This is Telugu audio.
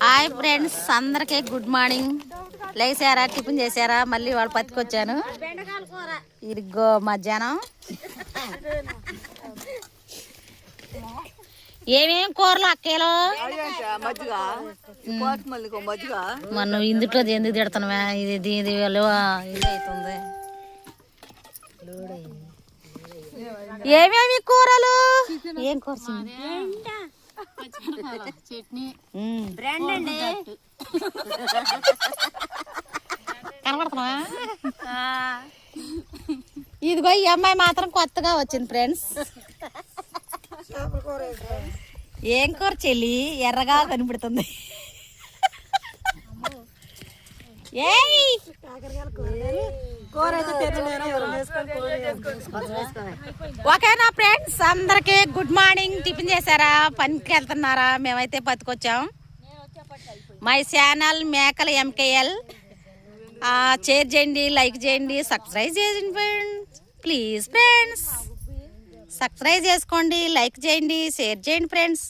హాయ్ ఫ్రెండ్స్, అందరికీ గుడ్ మార్నింగ్. లేచారా, టిఫిన్ చేశారా? మళ్ళీ వాళ్ళు పట్టుకొచ్చాను. ఇదిగో మధ్యాహ్నం ఏమేం కూరలు అక్కేలో మనం ఇందుట్లో ఎందుకు తిడతానవా? ఇది ఇది అవుతుంది. ఏమేమి కూరలు? ఏం కూర? చట్నీ కనబడుతున్నా? ఇదిగో ఈ అమ్మాయి మాత్రం కొత్తగా వచ్చింది ఫ్రెండ్స్. ఏం కూర చెల్లి? ఎర్రగా కనిపెడుతుంది. ఓకేనా ఫ్రెండ్స్, అందరికి గుడ్ మార్నింగ్. టిఫిన్ చేశారా? పనికి వెళ్తున్నారా? మేమైతే పట్టుకొచ్చాం. మై ఛానల్ మేకల ఎంకేఎల్. షేర్ చేయండి, లైక్ చేయండి, సబ్స్క్రైబ్ చేయండి ప్లీజ్ ఫ్రెండ్స్. సబ్స్క్రైబ్ చేసుకోండి, లైక్ చేయండి, షేర్ చేయండి ఫ్రెండ్స్.